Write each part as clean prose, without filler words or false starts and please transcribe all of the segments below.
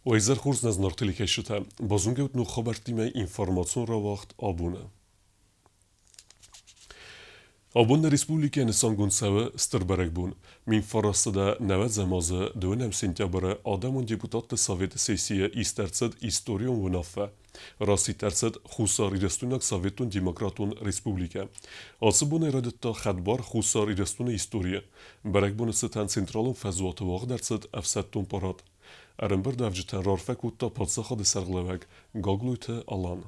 Ойзер хурз наз нортили кешута, базунге ну خبرتیمه اینفورماسیون را وقت آبونه. آبون ریسپوبلیک نسانگون سوه ستربرگ بون. من فرستاده 90 زمازه دونم سنتیابر آدمون دیپوتات سویت سیاسیه ایسترسد ایستوریون ونافه. راسی ترسد خوصاری رستونک سویتون دموکراتون ریسپوبلیکه. آسبون ارادتا خدبار خوصاری رستون ایستوریه. برگ بون ستن سنترالون فزوات واق درسد افسدتون پاراد. Аренбер давжитен рарфек утта подсаха де серглевек, гаглуйте Алан.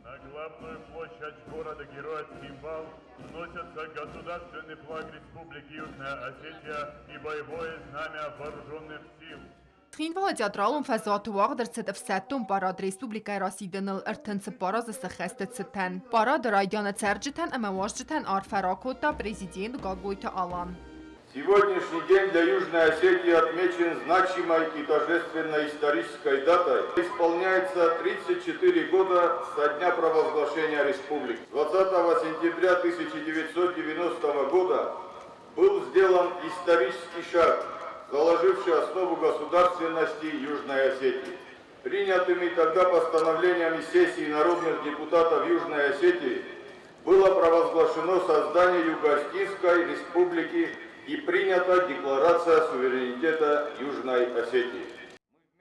На главную площадь города-героя Цхинвал сносятся государственный флаг Республики Южная Осетия и боевое знамя вооруженных сил. Цхинвал театралун фазат واق در صد افساتون پاراد ریسپوبلیکای راسیدن الارتنس پاراز سخستت ستن. پاراد رایدان ترجتن اما واجتن آرفراکوتا президент гаглуйте Алан. Сегодняшний день для Южной Осетии отмечен значимой и торжественной исторической датой. Исполняется 34 года со дня провозглашения республики. 20 сентября 1990 года был сделан исторический шаг, заложивший основу государственности Южной Осетии. Принятыми тогда постановлениями сессии народных депутатов Южной Осетии было провозглашено создание Юго-Осетинской республики и принята Декларация суверенитета Южной Осетии.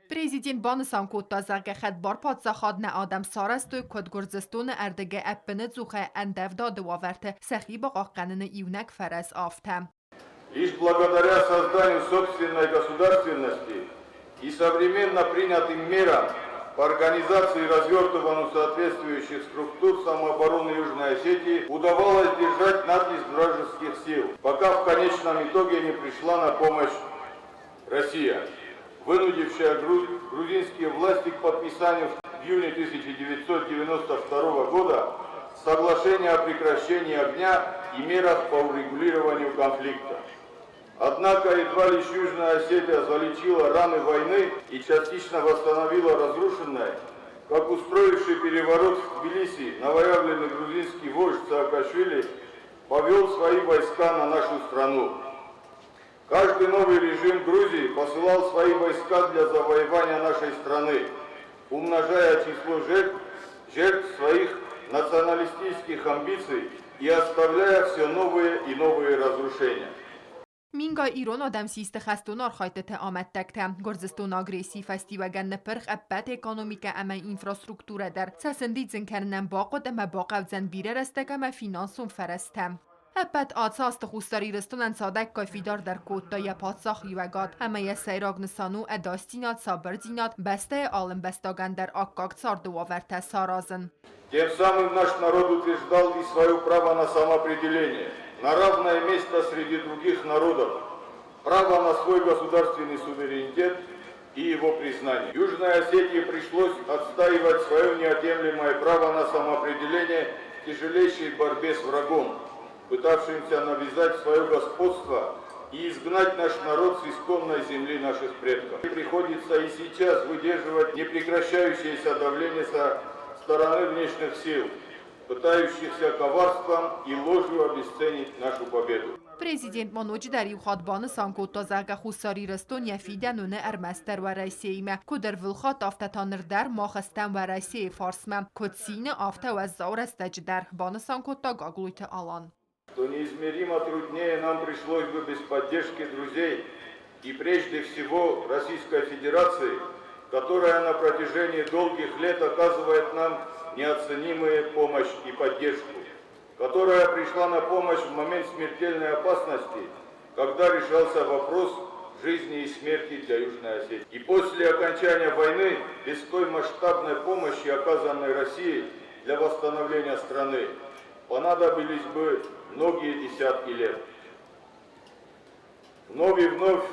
Президент بانسان کوتا زرگ خدبار پادزخاد نه آدم سارستو کد گرزستون اردگه اپنه زوخه اندف داده واورته سخی با قاقنن ایونک فرس آفتم. Лишь благодаря созданию собственной государственности и современно принятым мерам по организации и развертыванию соответствующих структур самообороны Южной Осетии удавалось держать натиск вражеских сил, пока в конечном итоге не пришла на помощь Россия, вынудившая грузинские власти к подписанию в июне 1992 года соглашения о прекращении огня и мерах по урегулированию конфликта. Однако едва лишь Южная Осетия залечила раны войны и частично восстановила разрушенное, как устроивший переворот в Тбилиси новоявленный грузинский вождь Саакашвили повел свои войска на нашу страну. Каждый новый режим Грузии посылал свои войска для завоевания нашей страны, умножая число жертв своих националистических амбиций и оставляя все новые и новые разрушения. مینگا ایران آدم سیست خستونار خایتت آمد تکتم. گرزستون آگریسی فستی و گن پرخ ابت اکانومیک اما اینفراسترکتور در سسندید زن کرنن باقود اما باقو زن بیره رستک اما فینانسون فرستم. ابت آتساست خوستاری رستونن صادق کافیدار در کوتا یا پادساخی وگاد اما یا سیراغ نسانو اداستینات سابرزینات بسته آلم بستاگن در آکاک سارد واورت سارازن. Тем самым наш народ утверждал и свое право на самоопределение, на равное место среди других народов, право на свой государственный суверенитет и его признание. Южной Осетии пришлось отстаивать свое неотъемлемое право на самоопределение в тяжелейшей борьбе с врагом, пытавшимся навязать свое господство и изгнать наш народ с исконной земли наших предков. Приходится и сейчас выдерживать непрекращающееся давление со стороны внешних сил, пытающихся коварством и ложью обесценить нашу победу. Президент منوج دریو خادبان سانکوتا زرگ خوصاری رستون یفیده نونه ارمستر و رئیسیمه کدر ولخات آفتتانر در ماخستن و رئیسی فارسمه کدسین آفته و زور استجدر بان سانکوتا گاگلویت آلان. Что неизмеримо труднее нам пришлось бы без поддержки друзей и прежде всего Российской Федерации, которая на протяжении долгих лет оказывает нам неоценимую помощь и поддержку, которая пришла на помощь в момент смертельной опасности, когда решался вопрос жизни и смерти для Южной Осетии. И после окончания войны без той масштабной помощи, оказанной России для восстановления страны, понадобились бы многие десятки лет. Вновь и вновь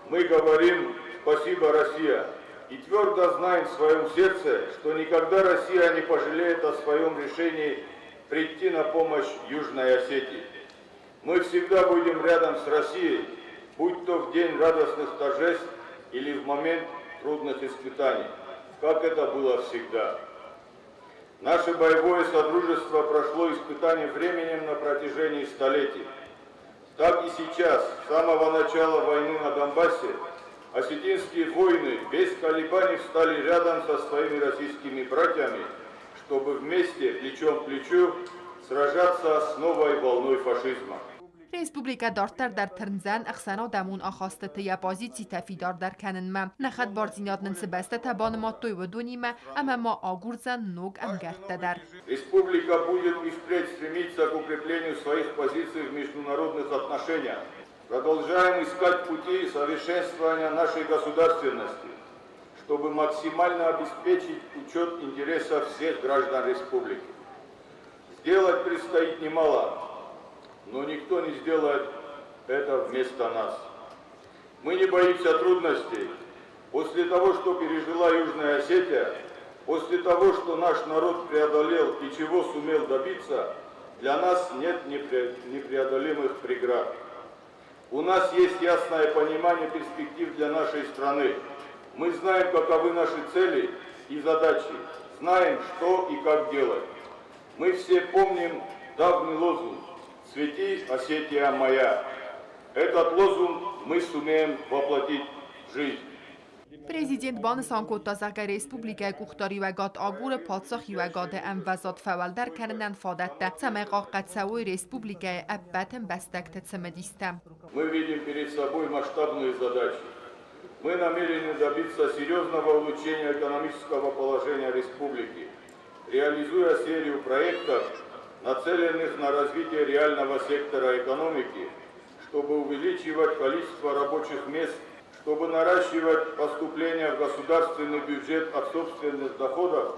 мы говорим «Спасибо, Россия!» и твердо знаем в своем сердце, что никогда Россия не пожалеет о своем решении прийти на помощь Южной Осетии. Мы всегда будем рядом с Россией, будь то в день радостных торжеств или в момент трудных испытаний, как это было всегда. Наше боевое содружество прошло испытание временем на протяжении столетий. Так и сейчас, с самого начала войны на Донбассе, осетинские воины без колебаний встали рядом со своими российскими братьями, чтобы вместе, плечом к плечу, сражаться с новой волной фашизма. Respublika dartlar در ترنزن اخسنا دمون آخاسته تیا بازی تفیدار در کنن ما نخد بارزینات ننسبسته تبان ما توی و دونی ما اما ما آگورزن نوگ ام گرده در. Республика будет и впредь стремиться к укреплению своих позиций в международных отношениях. Продолжаем искать пути совершенствования нашей государственности, чтобы максимально обеспечить учет интересов всех граждан республики. Сделать предстоит немало, но никто не сделает это вместо нас. Мы не боимся трудностей. После того, что пережила Южная Осетия, после того, что наш народ преодолел и чего сумел добиться, для нас нет непреодолимых преград. У нас есть ясное понимание перспектив для нашей страны. Мы знаем, каковы наши цели и задачи, знаем, что и как делать. Мы все помним давний лозунг «Цвети, Осетия моя». Этот лозунг мы сумеем воплотить в жизнь. Prezident Banısan Kottazaga Respublika Kuxtari ve Gat Agur Patsaxi ve Gade em Vazat Feval der keninden fadette Sameqa Qatsavoy Respublika Ebbaten Bestekte Tsemedistem. Мы видим перед собой масштабные задачи. Мы намерены добиться серьезного улучшения экономического положения республики, реализуя серию проектов, нацеленных на развитие реального сектора экономики, чтобы увеличивать количество рабочих мест, чтобы наращивать поступления в государственный бюджет от собственных доходов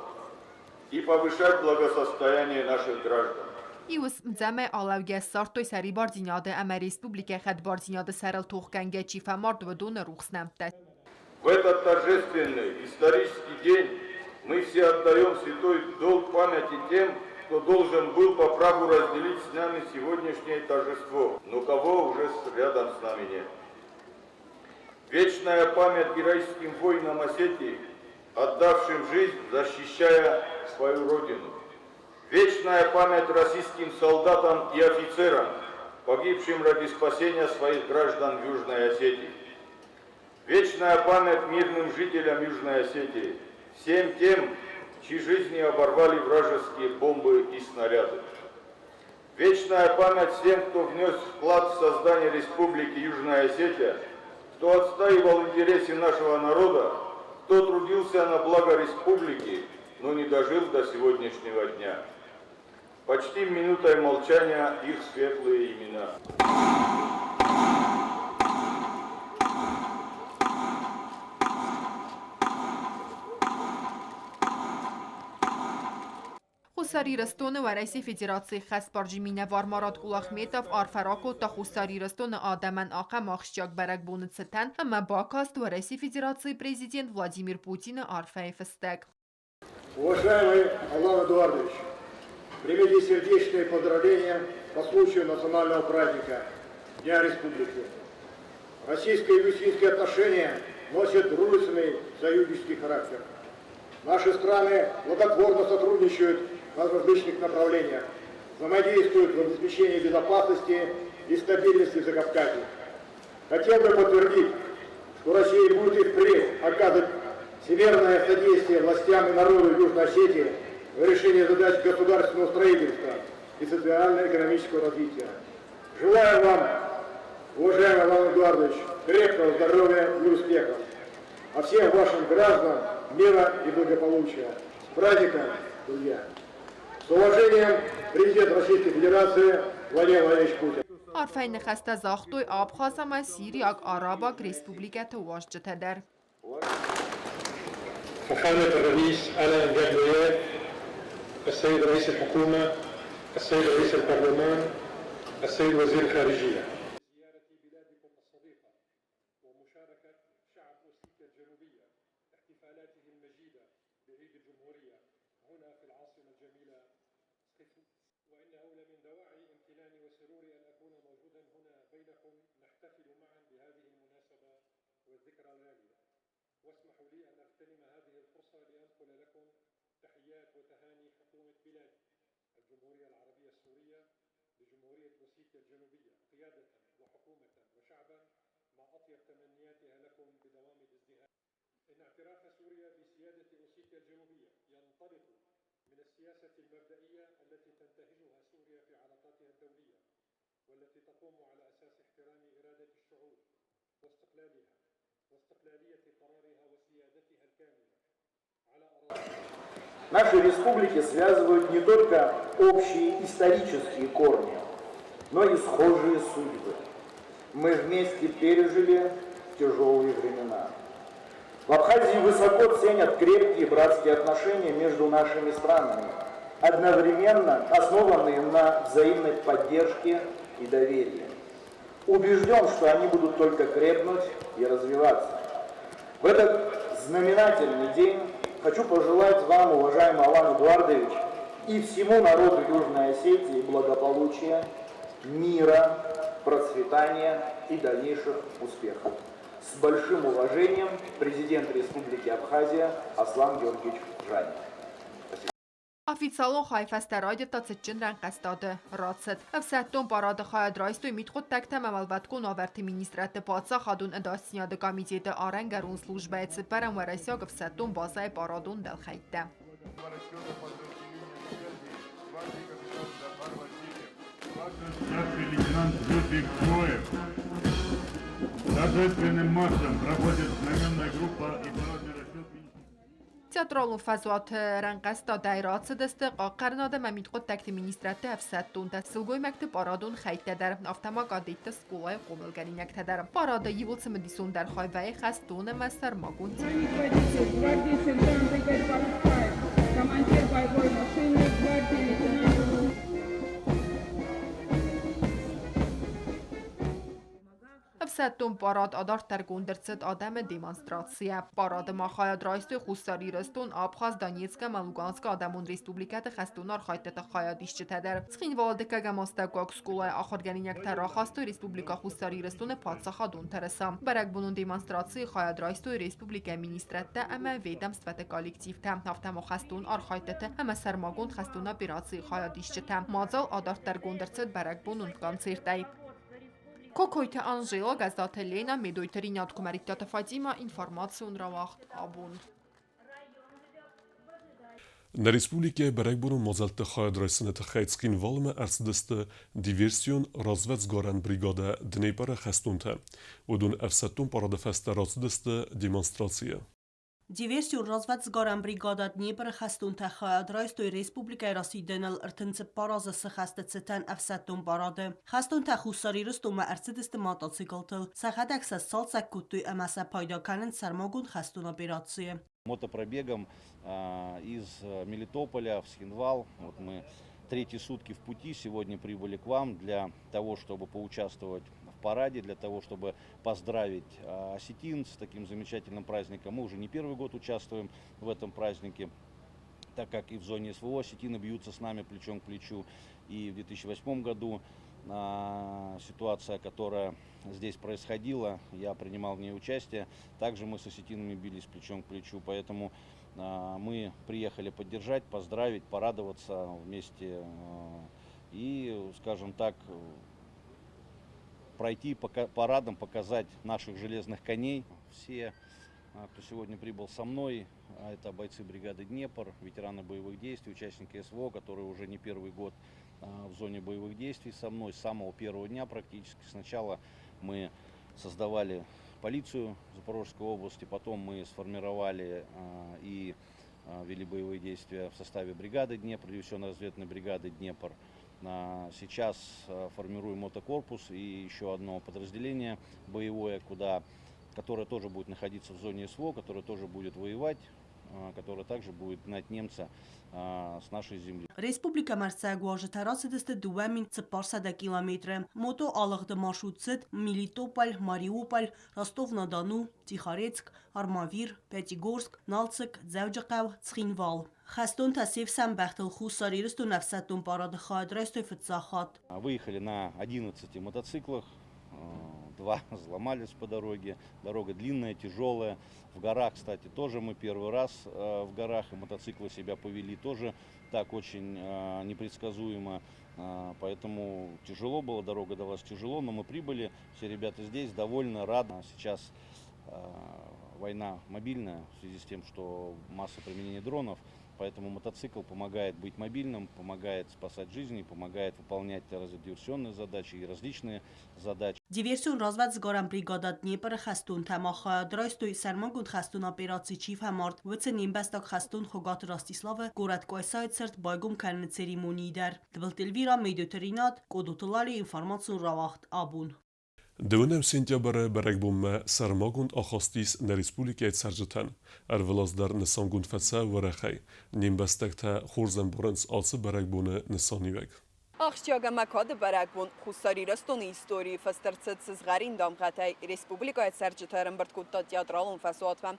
и повышать благосостояние наших граждан. ایوس مزمه آلوگه سارتوی سری بارزیناده اما Республика خد بارزیناده سرل توخکنگه چیفه مرد و دون روخس نمته. В этот торжественный исторический день мы все отдаем святой долг памяти тем, кто должен был по праву разделить с нами сегодняшнее торжество, но кого уже рядом с нами нет. Вечная память героическим воинам Осетии, отдавшим жизнь, защищая свою родину. Вечная память российским солдатам и офицерам, погибшим ради спасения своих граждан в Южной Осетии. Вечная память мирным жителям Южной Осетии, всем тем, чьи жизни оборвали вражеские бомбы и снаряды. Вечная память всем, кто внес вклад в создание Республики Южная Осетия, кто отстаивал интересы нашего народа, кто трудился на благо республики, но не дожил до сегодняшнего дня. Почтим минутой молчания их светлые имена. خوستاری رستون و رئیس فدراسیون خسپارجی مینوار مراد گولاخمیتاف آرفراکو تا خوستاری رستون آدمن آقا ماخشجاک برک بوند ستن اما باکاست و رئیس فدرации президент Владимир Путин арфай фестек. Уважаемый Алан Эдуардович, примите сердечные поздравления по случаю национального праздника Дня Республики. Российско-югославские отношения носят дружественный союзнический характер. Наши страны плодотворно сотрудничают в различных направлениях, взаимодействуют в обеспечении безопасности и стабильности в Закавказье. Хотел бы подтвердить, что Россия будет и впредь оказывать всемирное содействие властям и народу Южной Осетии в решении задач государственного строительства и социально-экономического развития. Желаю вам, уважаемый Алан Эдуардович, крепкого здоровья и успехов, а всем вашим гражданам мира и благополучия. С праздником, друзья! С уважением, президент Российской Федерации Владимир Владимирович Путин. آرفای نخسته زاختوی آب خواستم از سیریاک آراباک رسپوبلیکا تواجد در. فخامة الرئيس آلان جابرييل، السيد رئيس الحكومة، السيد رئيس البرلمان، السيد وزير الخارجية. زيارة بلادكم الصديقة ومشاركة شعب أوسيتيا الجنوبية احتفالاته المجيدة بعيد الجمهورية هنا في العاصمة الجميلة سخيفو، وإنه لمن دواعي امتناني وسروري أن أكون موجودا هنا بينكم نحتفل معا بهذه المناسبة والذكرى الغالية. واسمحوا لي أن أغتنم هذه الفرصة لأنقل لكم تحيات وتهاني حكومة بلادي الجمهورية العربية السورية لجمهورية أوسيتيا الجنوبية قيادة وحكومة وشعبا مع أطيب تمنياتها لكم بدوام الازدهار. إن اعتراف سوريا بسيادة أوسيتيا الجنوبية ينطلق من السياسة المبدئية التي تنتهجها سوريا في علاقاتها الدولية، والتي تقوم على أساس احترام إرادة الشعوب واستقلالية قرارها وسيادتها الكاملة على أراضيها. Наши республики связывают не только общие исторические корни, но и схожие судьбы. Мы вместе пережили тяжелые времена. В Абхазии высоко ценят крепкие братские отношения между нашими странами, одновременно основанные на взаимной поддержке и доверии. Убежден, что они будут только крепнуть и развиваться. В этот знаменательный день хочу пожелать вам, уважаемый Алан Эдуардович, и всему народу Южной Осетии благополучия, мира, процветания и дальнейших успехов. С большим уважением, президент Республики Абхазия Аслан Георгиевич Жанин. Официалон хайфастерайде тацетчин рангастады рацет. Эвсеттон парады хайадрайсту митхут тактам амалваткун аверти министраты паца хадун эдасняды комитеты аренгарун службайцы парамварасяг эвсеттон базай парадун далхайтта. Старший лейтенант Людвиг Гоев. Торжественным маршем проходит знаменная группа и парадный расчет. Театралун фазуат рангасتا دایرات دسته قرناده ممید خود تکت مینیسترات افسدتون تسلگوی مکتب پارادون خیته در افتما قادیت سکولای قوملگرین یک تدر پاراده یولت مدیسون در خایوه خستون مستر ماگون командир боевой машины гвардии лейтенант. افسدتون پاراد آدار ترگوندرست آدم دیمانستراتسیه پاراد ما خواهد رایستوی خوستاری رستون آبخواز دانیتسک ملوگانسک آدمون ریسپوبلیکت خستونار خواهد خواهدیشچه تدر سخین والدکه گماستگاک سکولای آخرگرین یک ترا خواستوی ریسپوبلیکا خوستاری رستون پادساخا دون ترسام برک بونون دیمانستراتسی خواهد رایستوی ریسپوبلیکا مینیسترته اما ویدم صفت کالکتیو تم هفتم و خستون آر خواهدته اما سرماگون خستونا بیراتسی خواهدیشچه تم مازال آدار ترگوندرست برک بونون کانسیرتای Кокойте Анжела, газета Лена, медуйте надкумаритета Фатима, информацию нравахт абун. Na Republike bereikbare mozalte chajadrajsene te chajtskin valme artsdeste diversiun razvetsgaren brigade Dnepr chestunte. Udun efsetun parade feste artsdeste demonstrație. Diversiun razvetsgaren brigada Dnepr chestunte chajadrajstoi Republike rasidenel artınce parazı sıxastetseten efsetun parade. Chestunte xusari rıstuma artsideste motocikletl. Saxadekse salsak kutuy emese paydakanın sermagun chestuna operации. Мотопробегом из Мелитополя в Схинвал. Вот мы третьи сутки в пути. Сегодня прибыли к вам для того, чтобы поучаствовать в параде, для того, чтобы поздравить осетин с таким замечательным праздником. Мы уже не первый год участвуем в этом празднике, так как и в зоне СВО осетины бьются с нами плечом к плечу. И в 2008 году ситуация, которая здесь происходила, я принимал в ней участие. Также мы с осетинами бились плечом к плечу, поэтому мы приехали поддержать, поздравить, порадоваться вместе и, скажем так, пройти парадом, показать наших железных коней. Все, кто сегодня прибыл со мной, это бойцы бригады Днепр, ветераны боевых действий, участники СВО, которые уже не первый год в зоне боевых действий со мной, с самого первого дня практически. Сначала мы создавали полицию Запорожской области, потом мы сформировали и вели боевые действия в составе бригады Днепр, диверсионно-разведывательной бригады Днепр. Сейчас формируем мотокорпус и еще одно подразделение боевое, которое тоже будет находиться в зоне СВО, которое тоже будет воевать, которое также будет гнать немца с нашей земли. Республика Марсагуажи тарасыдысты 2400 километры. Мото алыгды маршрутсыд Мелитополь, Мариуполь, Ростов-на-Дону, Тихорецк, Армавир, Пятигорск, Налцик, Дзевджакав, Цхинвал. Хастун тасив сам бахтал хусари рысту нафсатун парады хадрайстой фитсахат. Выехали на 11 мотоциклах. 2 сломались по дороге. Дорога длинная, тяжелая. В горах, кстати, тоже мы первый раз в горах, и мотоциклы себя повели тоже так очень непредсказуемо. Поэтому тяжело было, дорога далась тяжело, но мы прибыли, все ребята здесь довольны, рады. Сейчас война мобильная в связи с тем, что масса применения дронов, поэтому мотоцикл помогает быть мобильным, помогает спасать жизни, помогает выполнять диверсионные задачи и различные задачи. Դիվերսիոն ռազված զգորան բրիգադա Դնիեպրը խստուն թեմախ դրոյստույ սարմագուն խստուն ապերացի չիվ համարդ վծն իմբեստակ խստուն խոգատ Ռաստիսլավը գորատ կոյսայt սրտ բայգում կալնը ցերիմոնի դար դվլտելվիրա մեյդոտրինատ կոդուտլալի ինֆորմացիոն ռավախտ աբուն Դունեմ սենտյաբրը բերեկբում սարմագունդ ախոստիս նրիսպուլիկայt սարջտան արվլազդար նսանգունդ ֆեցա վրախայ նիմբաստակթա խորզամբուրնց ալսը բերեկբունը նսանիվեք Աղջյագը մակադը բարակբուն խուսարի ռստոնի իստորիի ֆստրցըց զղարին դամղատայ Ռեսպուբլիկայ սարջտարն բրդկուտտա տիատրալուն ֆասոտվա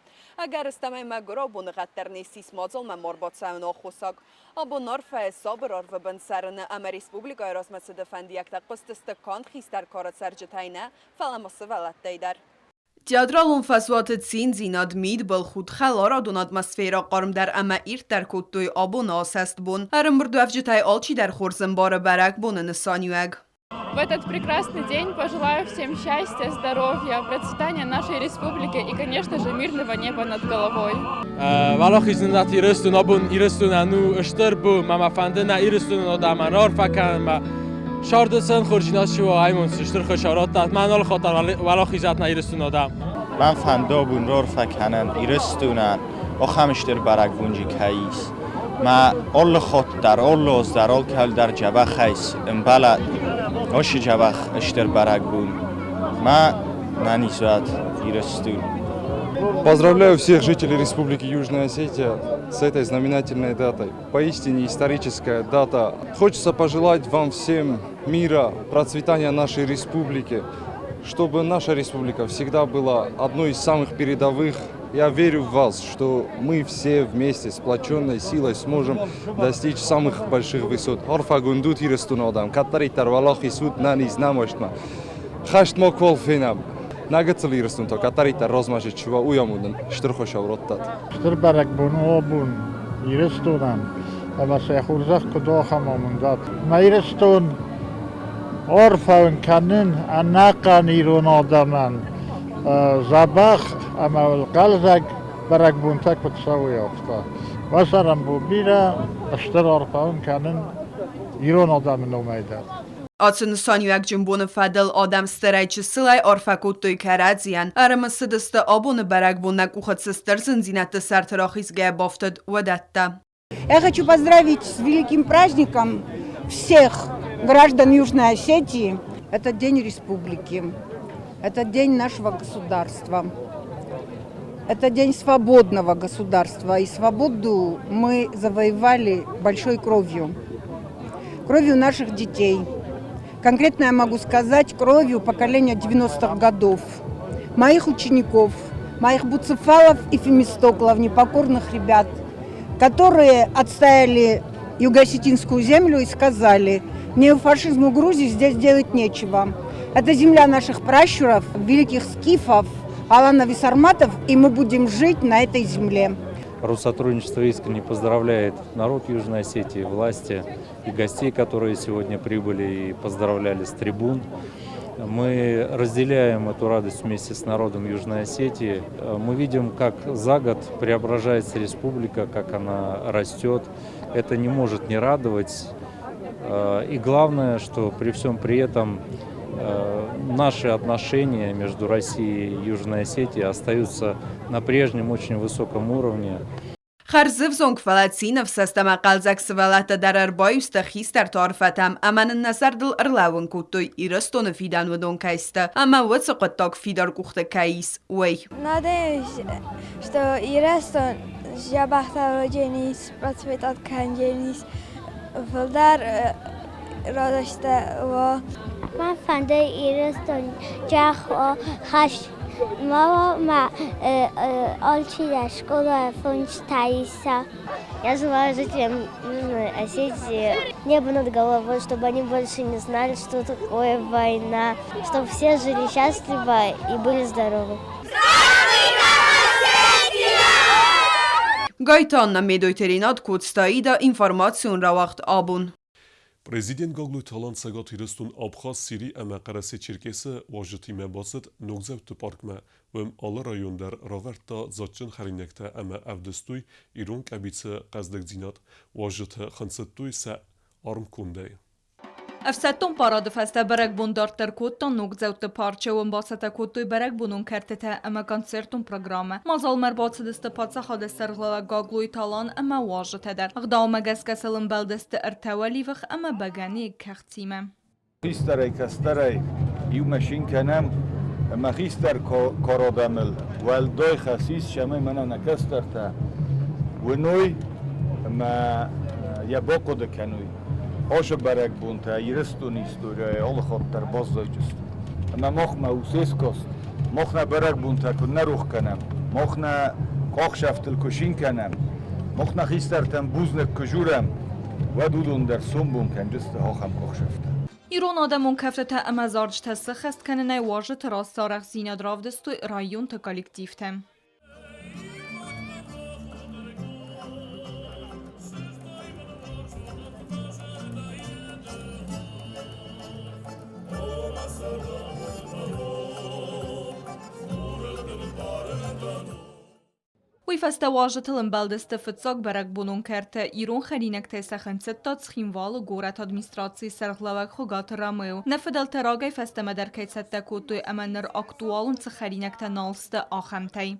Ագար ստամայ մագորոբուն ғատտերնեսիս մոձոլ մամորբոցայուն օխուսակ Աբու նորֆայ սաբր արվը բնսարնը ամա Ռեսպուբլիկայ ռասմացը դվանդիակ տակպստստը կանդ խիստար կարը սարջտայնը ֆալամասը վալատտայդար Teatralun faswatı zin mid balxud xalara don atmosfera qarm dar ama irt dar kuttoy abun asast bun. Арым бурду авжитай алчи dar хорзен бара барак бун нысанюэг. В этот прекрасный день пожелаю всем счастья, здоровья, процветания нашей республики и, конечно же, мирного неба над головой. Валахи зиндат ирстун абун ирстун ану штырбу мама фандена ирстун одаман арфакан ма شاردسن خورجیناش شو ایمون سشتر خشارات داد من حال خاطر ولا خیزات نایرستون آدم من فندابون رور فکنن ایرستونن آخمشتر برگ بونجی کهیس ما آل خاط در آل از در آل کل در جبه خیس امبلد آش جبه اشتر برگ بون ما ننیزوات ایرستون Поздравляю всех жителей Республики Южная Осетия с этой знаменательной датой. Поистине историческая дата. Хочется пожелать вам всем мира, процветания нашей республики, чтобы наша республика всегда была одной из самых передовых. Я верю в вас, что мы все вместе, сплоченной силой сможем достичь самых больших высот. Орфагундут ирестунодам, катаритар валахи суд наниз намоштма. Хаштмо колфенам. Нагацли ирстунто катарита розмажи чува уямуден штрхоша вроттат штрбарак бунобун ирстунан абаса хурзах кодохамамундат майрстун орфаун канин анакан иронодаман забах амал qalzak барак бунтак потсавуяфта васарам бубира штр орфаун канин иронодаман омайдат Atın saniyek cümbonu fadıl adam starayçı sılay orfakuttoy karadziyan. Aramısı dıstă abunu barak bunak uxatsıztırsın zinatı sartıraxiz gäbaftad вadatta. Я хочу поздравить с великим праздником всех граждан Южной Осетии. Это День Республики, это День нашего государства, это День свободного государства. И свободу мы завоевали большой кровью, кровью наших детей. Конкретно я могу сказать, кровью поколения 90-х годов, моих учеников, моих буцефалов и фемистоклов, непокорных ребят, которые отстояли юго-осетинскую землю и сказали, неофашизму Грузии здесь делать нечего. Это земля наших пращуров, великих скифов, аланов и сарматов, и мы будем жить на этой земле. Россотрудничество искренне поздравляет народ Южной Осетии, власти и гостей, которые сегодня прибыли и поздравляли с трибун. Мы разделяем эту радость вместе с народом Южной Осетии. Мы видим, как за год преображается республика, как она растет. Это не может не радовать. И главное, что при всем при этом наши отношения между Россией и Южной Осетией остаются на прежнем очень высоком уровне. خرزف زنگ فلاتسینف سستم قلزک سوالات در اربایوست خیستر تارفتم اما النظر دل ارلاون کتوی ایرستون فیدن و دون کایسته اما وچه قطاق فیدار گخته کایس وی Надеюсь, что Ирастон жабахтароженис, процветат канженис, вдар радостта. من فنده ایرستون جخ Мама учила школа Фунч Таиса. Я желаю жителям Южной Осетии небо над головой, чтобы они больше не знали, что такое война, чтобы все жили счастливо и были здоровы. Գայթաննա մեդոյթերինատ կուծտայիդա ինվարմացիոն ռավաղտ աբուն։ Prezident Goglu Talan Sagat Hiristun Abxaz Siri Ema Qarasi Çirkesi Vajiti Mebasit Nogzevt Parkme Vim Alı Rayondar Raverta Zatçın Xarinekte Ema Evdestuy İron Kabitse Qazdek Zinat Vajiti Xansittuy Se Arm Kundey. Efsetton paradı feste berek bundartır kuttan nugzevt parça ve basata kuttuy berek bunun kertete ama konsertun programı. Mazal merbatsı diste patsa xadı serglava Gogluy Talan ama vajit eder. Ağdavma gazkeselin beldeste erteveli vix ama begani kextime. خیستر کستر یو ماشین کنم ما خیستر کارادمل ولدای خسیس شمه من نکستر تا و نوی ما یا باقود کنوی آش برک بون تا یرستون استوریای آل خاطر باز داشت ما مخ موسیس کست مخ نه برک بون تا کن نروخ کنم مخ نه کاخ شفتل کشین کنم مخ نه خیستر تن بوز نکجورم و دودون در سوم بون کن جست هاخم کاخ شفت İron adamon kefte ama zarç tası xest kanine vajit rastarax zinad ravdestoy rayon te kolektivte. وی فسته واجتلن بلدسته فتساق برک بونون کرده ایرون خرینک تسخن ستاد سخینوال گورت ادمیستراسی سرغلوک خوگات رامیو نفدل تراغی فسته مدرکیت سته کتوی امنر اکتوالون سخرینک تنالسته آخمتی.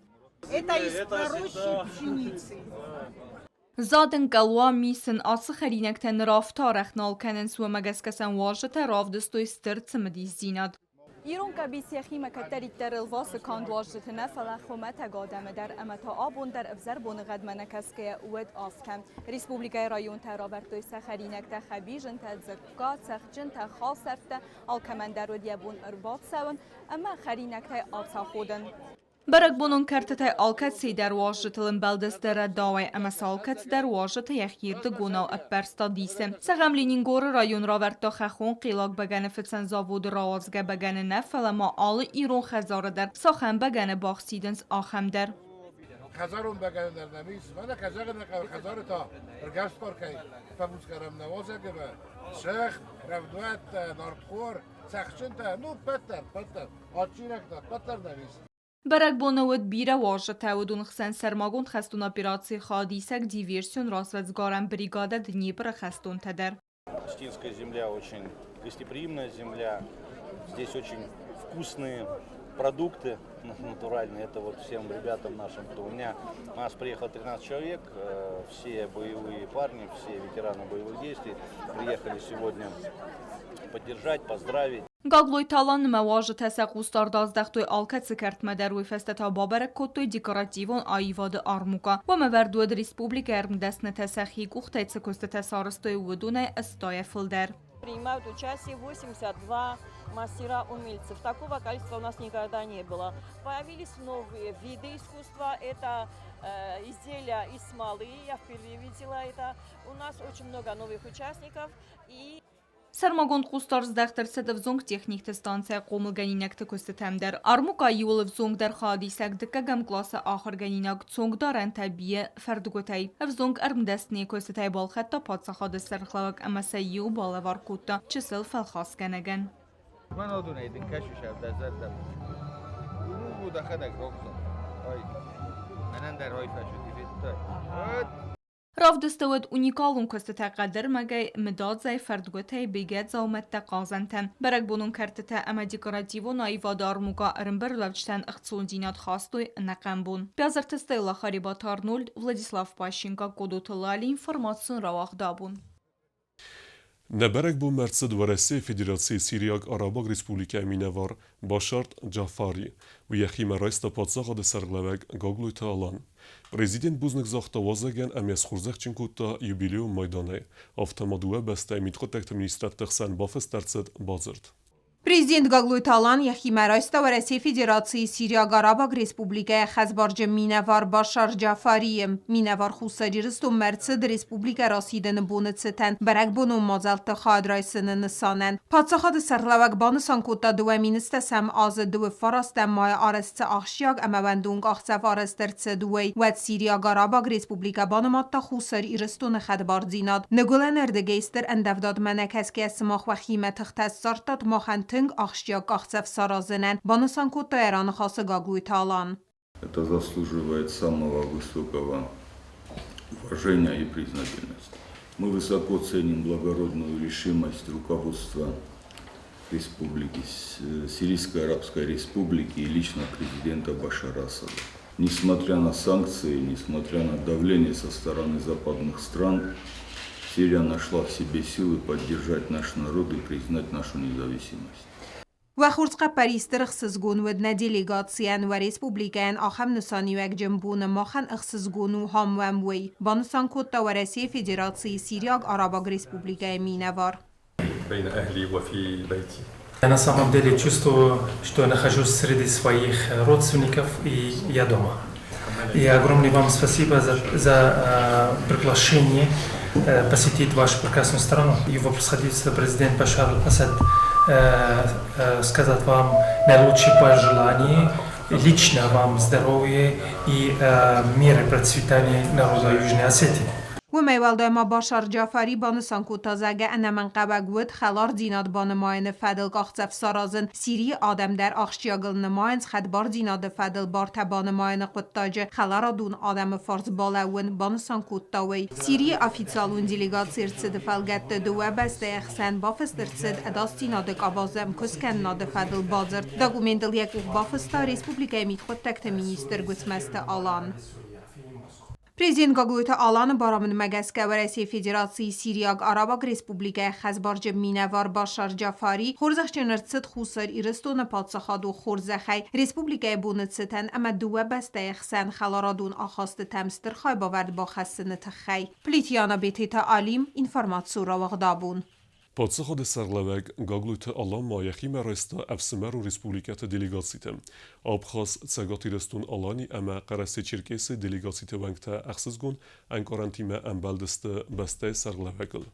زادن گلوا میسن آس خرینک تن رافتارخ نال کنن سو مگسکسن واجت رافدستوی سترد سمدیز زیناد. ایران کبیسی خیمه کتری در الواس کاند واجت نفلا خومت گادم در امتا آبون در افزر بون غدمنه کسکه ود آفکم ریسپوبلیکای رایون ترابرتوی سخرینک تخبیجن تزکات سخجن تخاصرت آلکمندر و دیبون ارباط سون اما خرینک تی آتا خودن. برک بونون کرته آلکت سی در واجتلن بلدست در داوی اما سالکت در واجت یخیرد گوناو اپرستا دیسه. سغملینین گور رایون راورتا خخون قیلاک بگن فتسن زاوود راوازگه بگن نفل ما آل ایرون خزار در ساخن بگن باخسیدنس آخم در. خزارون بگن در نمیس من خزار تا رگشت پارکی فبوز کرم نوازه که به شخ رفدوت نارتخور سخشن تا نو پتر آچینک تا پتر نمیس. برک بونود بیره واجه تاودون خسن سرماگون خستون операции خادیسک диверсион разведсгарам бригада Днепр خستون тедер. Читинская земля очень гостеприимная земля. Здесь очень вкусные продукты натуральные. Это вот всем ребятам нашим, кто у нас приехало 13 человек, все боевые парни, все ветераны боевых действий приехали сегодня поддержать, поздравить. Gogluy Talan مواجه تسقوستار دازدختوی آلکت سکرت مدروی فستتا بابرک کتوی دیکوراتیوان آیواد آرموکا و مبردود ریسپوبلیک ارمدستن تسخی گوخته تسکوست تسارستوی ودون استای филдер. Принимают участие 82 мастера-умельцев. Такого количества у нас никогда не было. Появились новые виды искусства. Это изделия из смолы. Я впервые видела это. У нас очень много новых участников. И سرماگون قوستار زدختر صدف زنگ تکنیک تستانسه قومل گنینک تکستم در ارموکا یولف زنگ در خادیسک دکه گم کلاس آخر گنینک زنگ دارن تبیه فردگوتی اف زنگ ارمدستنی کستای بالخط تا پادسا خاد سرخلاوک اما سیو بالوار کوتا چسل فلخاص گنگن من آدونه ایدن کشو شب در زدم اونو بود خدک روکسا منن در های فشوتی بیدتای رافدستود اونیکالون کست تقدر مگه مداد زای فردگوته بگید زومت تقازنتن برک بونون کرتته اما دیکوراتیو نایوادار موگا ارنبر لوچتن اختصون دینات خواستوی نقم بون. بیازر تستیلا خریبا تارنولد ولادیسلاف پاشینکا کدوتلالی اینفورماسیون رواق دابون. نبرک بو مرصد ورسی فدراسیون سیریاک عرباک ریسپوبلیکای مینوار باشارت جعفری و یخی مرایست پادساق د سرغلوک گاگلوی تالان. Prezident buznik zaxta wazagen amias xurzaqchin kutta jubileum maydane. Avtomadua basta mitxotek administrat txsan bafes tercet bazırt. Президент Гаглуйталан яхи марайста ва Россия Федерации Сирия Гарабаг Республика Хазбарджа Минавар Башар Джафари Минавар Хусариристу Мерцед Республика Расиден Бунецетен Барак Буну Мазалт Хадрайсен Нсанен Патсахад Сарлавак Бансан Кота Дو Министer Sam Az Dو Farast Maya Arest Achshiag Amawandung Achsaf Arester Duway Wad Siriya Garabag Respublika Banamatta Khusar Iristun Khadbar Zinad Negulan Erdegeister Endavdad Manakes Ke Smach و خیمت اختصارتات مخنتنگ اخشیاق اخصف سارازنن بانسان کو تایران خاص گاگوی تالان. Это заслуживает самого высокого уважения и признательности. Мы высоко ценим благородную решимость руководства Республики, Сирийской Арабской Республики и лично президента Башара Асада. Несмотря на санкции, несмотря на давление со стороны западных стран, Сирия нашла в себе силы поддержать наш народ и признать нашу независимость. و خورزق پریستر اخسزگون ودن دیلیگاتسیان و ریسپوبلیکان آخم نسانی و جنبون ماخن اخسزگون و هم وی بانسان کتا و رسی فدراسي سيريا عرباغ республика Минавар. بين أهلي وفي بيتي. Я на самом деле чувствую, что я нахожусь среди своих родственников и я дома. И огромное вам спасибо за приглашение посетить вашу прекрасную страну. Его превосходительство президент Башар Асад сказать вам наилучшие пожелания, лично вам здоровья и мира и процветания народа Южной Осетии. و میوالده ما باشار جعفری بانسان کو تازگه ان منقبه گود خلار دیناد بانماین فدل قاخصف سارازن سیری آدم در آخشیاگل نماینز خدبار دیناد فدل بارت بانماین قطاج خلار دون آدم فارز بالاون بانسان کو تاوی سیری افیتسالون دیلیگات سرسد فلگت دو بسته اخسن بافسترسد اداست دیناد آوازم کسکن ناد فدل بازر داگومندل یک بافستا ریسپوبلیکای میخود تکت مینیستر گوتمست آلان. Президент Гаглуйта Алан барамын Магаске و رئیس فدراسي سيريا عرباغ ريسبوبليكا خزبارج مينوار باشار جعفري خورزخ جنرتست خوسر إرستون پادشاهاد و خورزخی ريسبوبليكا بونتستن اما دو بسته خسن خلارادون آخاست تمستر خای باورد با خسن تخی پلیتیانا بیتیتا علیم اینفرماتسورا وغدابون. Подсаходы сарлавек гаглуйты алама яхима реста эфсемеру республиката делегациите. Абхаз цагатирестун алани ама карасе черкеси делегациите вангта ахсызгун анкарантиме амбалдысты басте сарлавекл.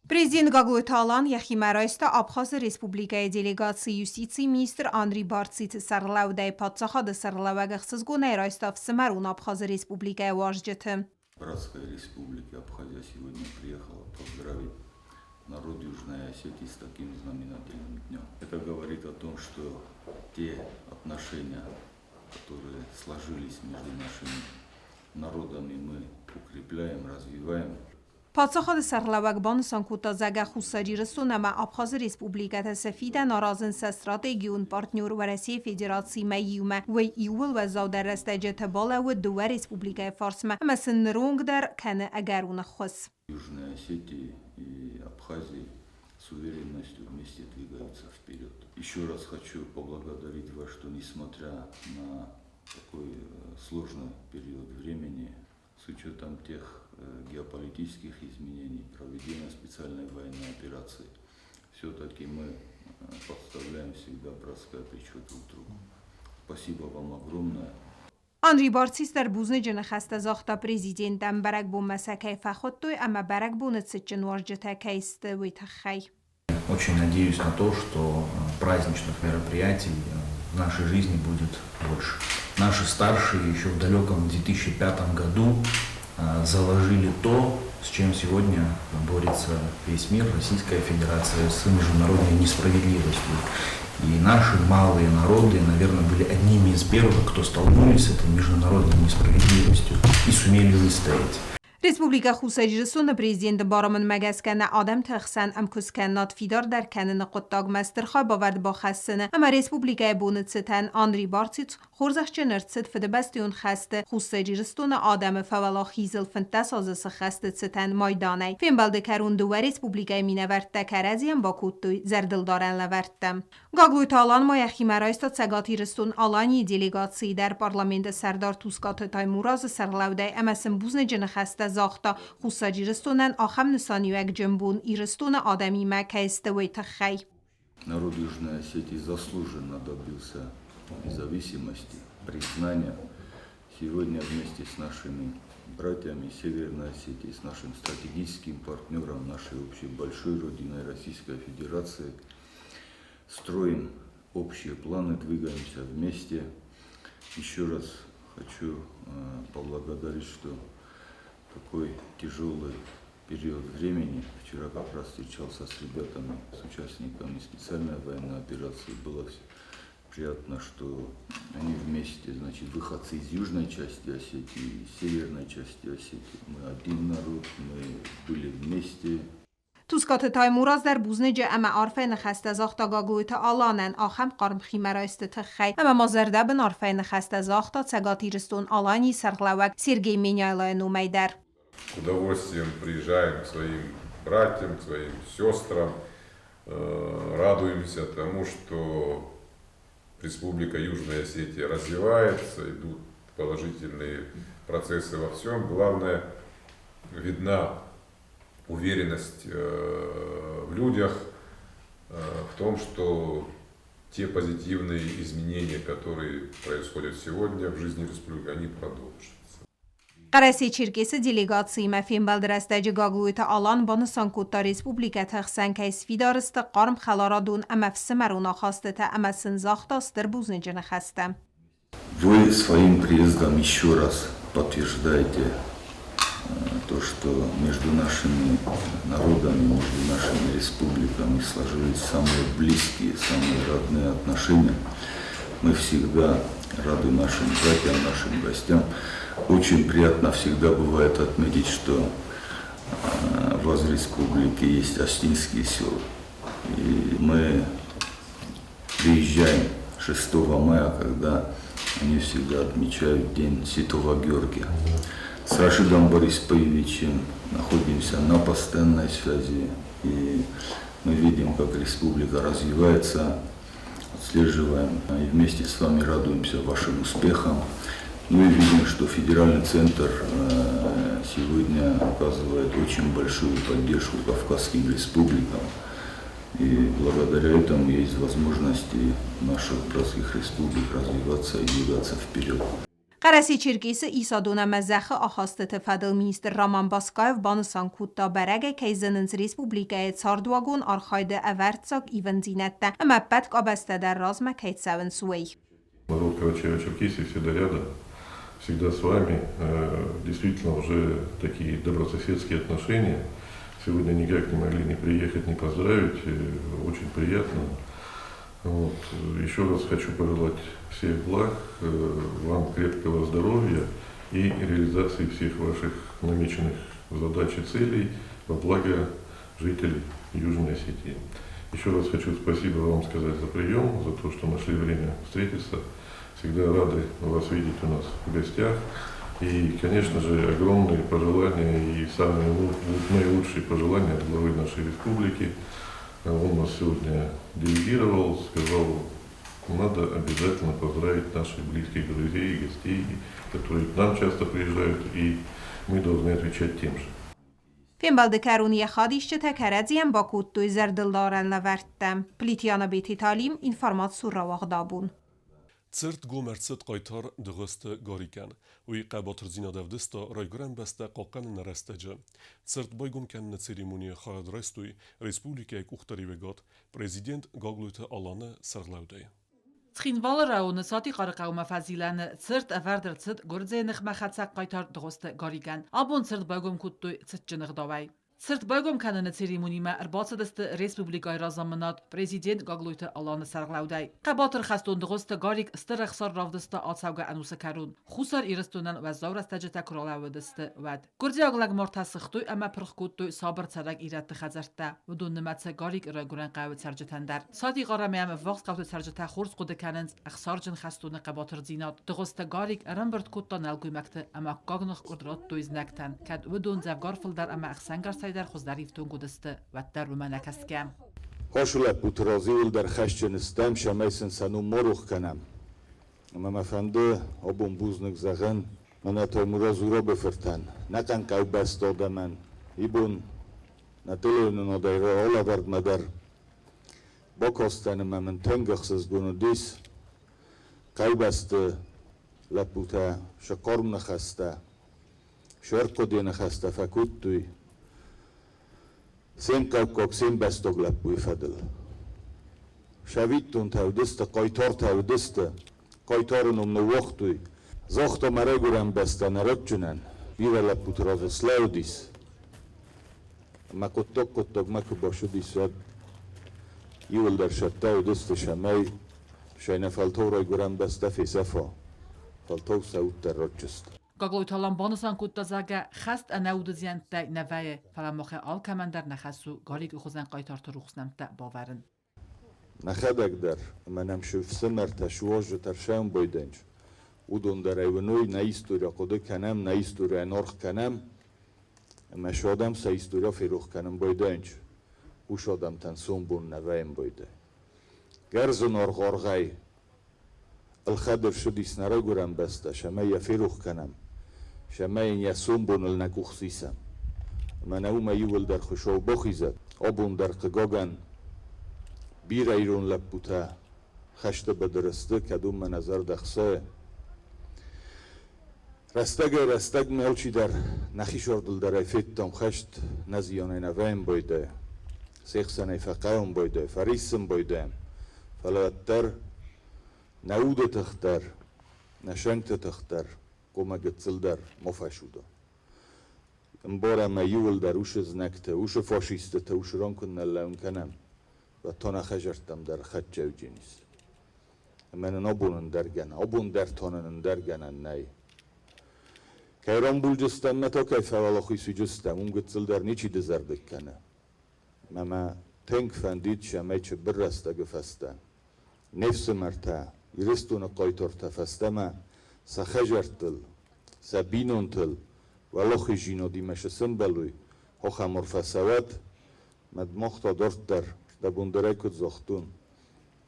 Президент Гаглуйта Алан яхима реста Абхаз республикай делегации юстиции министр Андрей Барцит сарлаудай подсаходы сарлавек ахсызгун реста эфсемерун Абхаз республикай важджеты. Братская республика Абхазия сегодня приехала поздравить народ Южной Осетии с таким знаменательным днем. Это говорит о том, что те отношения, которые сложились между нашими народами, мы укрепляем, развиваем. پادشاهاد سرلوک بانسان کوتا زگه خوساری رسونه ما ابخاز ریسپوبلیکت سفید نارازن استراتژیون پارتنر و رسی فدراسي ميومه و ایول و زاده رستجت بالا و دو ریسپوبلیکای فارس ما اما سنرونگ در کنه اگرون خص. Южной Осетии и Абхазии с уверенностью вместе двигаются вперед. Еще раз хочу поблагодарить вас, что несмотря на такой сложный период времени, с учетом тех геополитических изменений, проведения специальной военной операции, все-таки мы подставляем всегда братское плечо друг другу. Спасибо вам огромное. آنری بارتیس در بوزن جن خسته زاختا پرزیدنتم برک بو مسکه فخوتوی اما برک بو نتسچن ورجتا کیست وی تخی. Очень надеюсь на то, что праздничных мероприятий в нашей жизни будет больше. Наши старшие еще в далеком 2005 году заложили то, с чем сегодня борется весь мир, Российская Федерация, с международной несправедливостью. И наши малые народы, наверное, были одними из первых, кто столкнулись с этой международной несправедливостью и сумели выстоять. Республика Хусариристон президент بارامن مگسکن آدم تخسن ام کسکنات فیدار در کنن قطاق مسترخا باورد با خستنه اما ریسپوبلیکای بونتستن آنری بارتیت خورزخ چنرتست فده بستیون خسته خوساریستون آدم فولا خیزل فنتس آزس خسته ستن مایدانه فیم بالده کرون دو ریسپوبلیکای مینورد تکرزیم با کودتوی زردل دارن لوردتم گاگلوی تالان ما یخی مرایستا تسگاتیرستون آلانی دیلیگاتسی در پارلمنت سردار توسکات تای موراز سرلوده اما سنبوزن جن خسته زاختا خوساریستونن آخم نسانی و جنبون ایرستون آدمی مکه استوی تخی народ Южной Осетии заслуженно добился независимости, признания. Сегодня вместе с нашими братьями Северной Осетии, с нашим стратегическим партнером, нашей общей большой родиной Российской Федерации, строим общие планы, двигаемся вместе. Еще раз хочу поблагодарить, что такой тяжелый период времени. Вчера как раз встречался с ребятами, с участниками специальной военной операции. Было приятно, что они вместе, значит, выходцы из южной части Осетии, из северной части Осетии. Мы один народ, мы были вместе. توسکات تای موراز در بوزنج اما عارفه نخست از آختا گاگویت آلانن آخم قارم خیمه رایست تخی اما مازرده بن عارفه نخست از آختا تسگاتی رستون آلانی سرغلوک سیرگی مینیالای نومیدر. С удовольствием приезжаем к своим братьям, к своим сестрам, радуемся тому, что Республика Южная Осетия развивается, идут положительные процессы во всем. Главное, видна уверенность в людях, в том, что те позитивные изменения, которые происходят сегодня в жизни республики, они продолжатся. قرسی چرکس دیلیگاتسی مفیم بلدرسته جگاگویت آلان بانسان کوتا ریسپوبلیکا تخسن که اسفیدارست قارم خلارادون اما فسمرونا خواسته تا اما سنزاخت استر بوزنجن خستم. Вы своим приездом еще раз подтверждаете то, что между нашими народами, между нашими республиками сложились самые близкие, самые родные отношения. Мы всегда рады нашим братьям, нашим гостям. Очень приятно всегда бывает отметить, что в вас республике есть остинские села. И мы приезжаем 6 мая, когда они всегда отмечают День Святого Георгия. С Рашидом Борисовичем находимся на постоянной связи. И мы видим, как республика развивается, отслеживаем и вместе с вами радуемся вашим успехам. Ну и видим, что федеральный центр сегодня оказывает очень большую поддержку Кавказским республикам. И благодаря этому есть возможности наших братских республик развиваться и двигаться вперед. قرسی چرکیس ایسادون مزخ آخاسته تفادل مینستر رامان باسکایف بانسان کوتا برگه که زننز ریسپوبلیکای تاردواگون آرخایده اورتساک ایون زینته اما بدک آبسته در رازمه کهید سون سوی. Народ Карачаево-Черкесии всегда рядом, всегда с вами. Действительно уже такие добрососедские отношения. Сегодня никак не могли не приехать, не поздравить. Очень приятно. Вот. Еще раз хочу пожелать всех благ, вам крепкого здоровья и реализации всех ваших намеченных задач и целей во благо жителей Южной Осетии. Еще раз хочу спасибо вам сказать за прием, за то, что нашли время встретиться. Всегда рады вас видеть у нас в гостях. И, конечно же, огромные пожелания и самые наилучшие пожелания от главы нашей республики. Он нас сегодня делегировал, сказал, надо обязательно поздравить наших близких друзей и гостей, которые к нам часто приезжают, и мы должны отвечать тем же. فیم بالدکارونی خادیشچه تکرزیم با کود زردلدارن لورتم. پلیتیانا بیتی تعلیم اینفرماسیون را واقدابون. Церт гомерцет қайтар дығысты гарикан. Уи қабатыр зинадавдыста райгуран баста қаққан нарастаджа. Церт байгум кәнні церемония хаяд райстуй республикай кухтари вегат президент гаглуйта аланы сарглаудай. تخینوال راون ساتی قارقاوم فضیلن سرت افردر سد گرزه نخمه خدسق قایتار دغست گاریگن آبون سرت باگم کتوی سد جنغ داوی سرت باگم کنن سریمونی ما ارباط دست ریسپوبلیکای رازامنات پرزیدنت گاگلویت آلان سرغلاودای قباتر خستون دغست گاریگ استر خسار راودست آتساوگا انوس کرون خوسار ایرستونن و زور استجتا کرالاو دست ود گرزه اغلق مرتسختوی اما پرخ کتوی صابر ترک ایرت خزرته و دون نمت گاریگ را گرن قاوت سرجتن در ساتی قارم ام وقت قاوت سرجتا خورس قد کننز اخسارجن خستون قباتر زینات دغست گاریگ رمبرت کتا نلگوی مکت اما گاگنخ قدرات دویز نکتن کد و دون زفگارفل در اما اخسنگر در خوز دریفتون گودسته و در رو منکست کم خوشوله پوترازیول در خشچنستم شمیسن سنو مروخ کنم اما مفنده آبون بوزنک زغن من تا مرازو را بفرتن نکن که بست آدمن ایبون نتلون نادای را آلا ورد مدر با کاستن من تنگخسز گونودیس قیبسته لپوتا شقرم نخسته شرق دی نخسته فکوت توی سیم کوک سیم بستوگ لپوی فدل شویدتون تودسته قایتار تودسته قایتارنم نو وقتوی زاخت مرا گرم بسته نرد جنن بیره لپوت راز سلاو دیس ما کتاک مکو باشو دیسد یول در شده و دست شمی شاینه فلتو رای گرم بسته فی صفا فلتو سعود در رجست Gagloy talambanısan kuttazaga xast anaudiziyantda navaye falamoxe alkamandar naxasu garig uxuzan qaytartı ruxsnamta bavarin. نخدک در منم شوف سمر تشواج ترشم بایدنج اودون در ایونوی نیستوری قده کنم نیستوری نرخ کنم اما شادم سیستوری فیروخ کنم بایدنج او شادم تنسون بون نوایم بایده گرز نرخ آرغای الخدر شدیس نرا گرم بسته شما یا فیروخ کنم شما این یسون بون النکوخ سیسم من او میول در خوشو بخیزد آبون در قگاگن بیر ایرون لپوتا خشت بدرسته کدوم من نظر دخصه رستگ ملچی در نخی شردل در ایفیتم خشت نزیانه نویم بایده سیخسنه فقاهم بایده فریسم بایده فلاتر نعود تختر نشنگ تختر قوم گتزل در مفشوده امبارا میول در اوش زنکته اوش فاشیسته اوش ران کن نلون کنم و تا نخجرتم در خد جوجی نیست من نبونن درگن آبون در تانن درگنن نی که ایران بول جستم متا که فوالاخی سی جستم اون گتزل در نیچی دزر بکنه مما تنگ فندید شمه چه برسته گفسته نفس مرتا یرستون قایتر تفسته ما سخجرتل سبینونتل ولخی جینو دیمش سنبلوی ها خمر فسوات مدمختا دارت در دبوندره کد زختون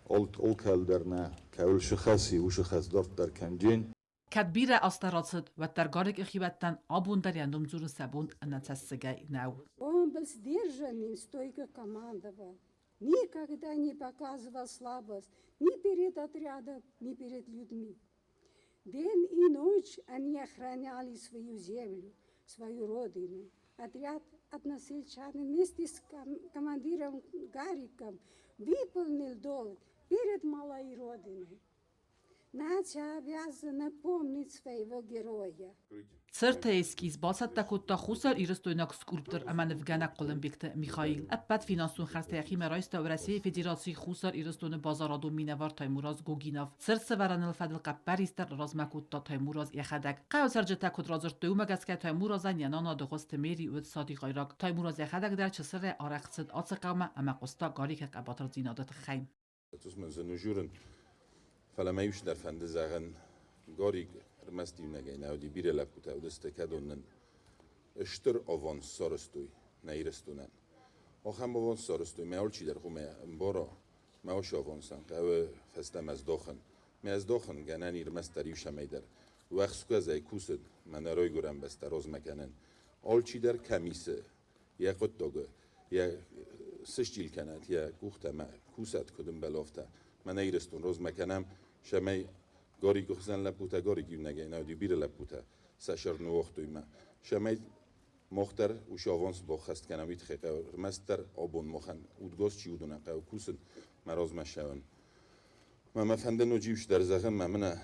اول کل در نه کول شخصی و شخص دارت در کنجین Kadbire astaratsed و در گارگ اخیبتن آبون در یندم زور سبون نتسگای نو. Он был сдержанным, стойко командовал. Никогда не показывал слабость ни перед отрядом, ни перед людьми. День и ночь они охраняли свою землю, свою родину. Отряд односельчан вместе с командиром Гариком выполнил долг перед малой родиной. Надя обязана помнить своего героя. Церта эскиз басат такутта хусар ирстойнак скульптор аманевгана Колумбикте Михаил. Аппат финансун хастаяхи мерайста в России Федерации хусар ирстойны базараду минавар Таймураз Гогинов. Церца варанил фадл каппаристер размакутта Таймураз яхадак. Қайо сарджета кут разырты умагаске Таймуразан янана дغست мери уд صادق غیرак. Таймураз яхадак در چسر آرخصد آتسقاما امقستا گاری که قباتر زینادت خیم. فلما يوش در فند زغن گاری رمستی نگه نودی بیره لپوته و دسته کدونن اشتر آوان سارستوی نیرستونن آخم آوان سارستوی میال چی در خومه بارا میاش آوان سن قوه فستم از داخن می از داخن گننی رمست در یوش میدر وقت سکو از ای کوسد من رای گرم بست راز مکنن آل چی در کمیسه یا قد داگه یا سشتیل کند یا گوخته ما کوسد کدوم بلافته من نیرستون روز مکنم شمی گاری گخزن لپوته گاری گیو نگه نودی بیر لپوته سشر نوختوی ما شمی مختر و شاوانس با خست کنم وید خیقه رمستر آبون مخن اودگاز چی اودونه قو کوسن مراز مشون ما مفنده نجیوش در زغن منه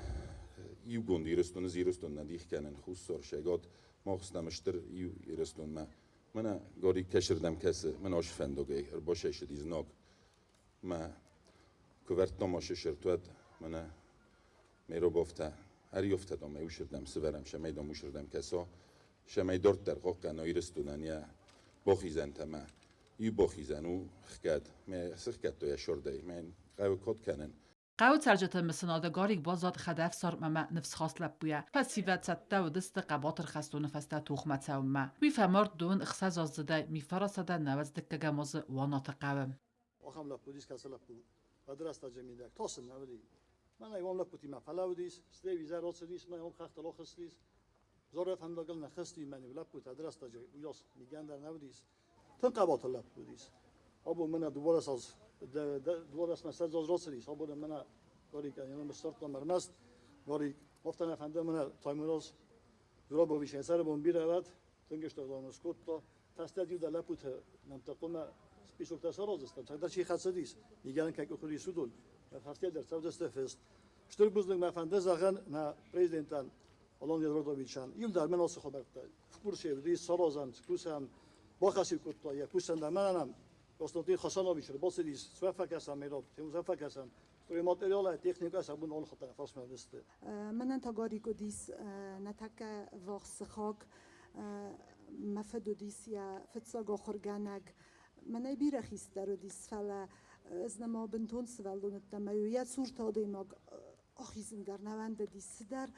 ایو گوند ایرستون زیرستون ندیخ کنن خوز سار شگاد ما خستمشتر ایو ایرستون منه گاری کشردم کسه من آش فندوگه باشه شدیز ناگ ما کوورت نماشه شرطوت منه میرو بافته هر یفته دام ایوشردم سورم شمی دام وشردم کسا شمی دارت در قاق قنایی رستونن یا باخیزن تمه یو باخیزن و خکد می سخکد تو یا شرده من قوی کد کنن قاو ترجت مسناده گاریک بازاد خدف سار مما نفس خاص لبویا پس سیوت سته و دست قباطر خست و نفسته توخمت سوما وی فمارد دون اخصاص آزده می فراسده نوز دکه گماز وانات قوم آخام لپودیس کسی لپود درست جمیده تاسن نودی من ایوان لپودی ما فلاودیس استوی زرات سریس من ایوان خخت لاخستیس زارت هم داگل نخستی منی لپود درست جمی ویاس میگن در نودیس تن قباط لپودیس آبو من دوباره ساز دولت مسجد زوجراتسلیس ها بودم من گاری که یعنی مسترد مرمست گاری گفتن افنده من تایمروز درا با بیش سر بون بیره ود تنگش دادانس کود تا تستدیو در لپوت منطقه ما سپیشوک تساراز است تا در چی خاصیت میگن که خوری سودول هفته در سود استفست شتر بزرگ مفنده زغن نه پرزیدنتان Olan Yadrodoviçan, yıllar men olsa xabarda. Kurşevdi, Sarozan, Kusam, Bakasi Kutta, ya Kusanda menanam. Konstantin Hasanoviç, Bosilis, Svefakasan, Merov, Temuzafakasan. Story materiale, teknika sabun ol xata fars mühendisdi. من انتقاري قديس نتاكا وقس خاك مفدو ديس يا فتساقو خرجانك من يبير خيستر ديس فلا ازنما بنتون سوالون التمايو يا صورة ديماغ أخيزن در نواند ديس در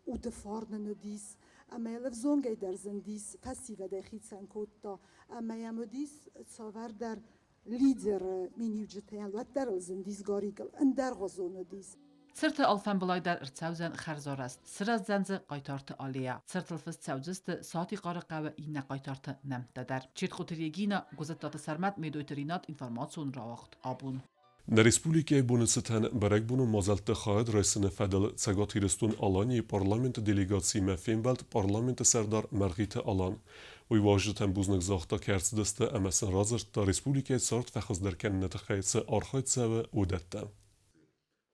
ودفارن ديس اما يلف زونگي در زنديس فسيفة داخل سنكوتا اما يموديس تصور در ليدر مينيو جتين لدر الزنديس غاريقل اندر غزون ديس Цирты алфан былайдар ырцаузан харзораст. Сыраз занзы қайтарты алия. Циртылфыз цаузысты саати қарықавы ина қайтарты намтадар. Чет құтырегина гузаттаты сармат медойтеринат информацион равақт абун. На республике Бунусетен Барекбуну Мазалты Хаад Райсыны Федел Цагатирстун Алани парламент делегации Мефенбелт парламент Сардар Маргита Алан. Уйважтен Бузнык Захта Керцдесте Амасан Разырта республике Сарт Фахаздеркен Нетхайцы Архайцевы Удетта.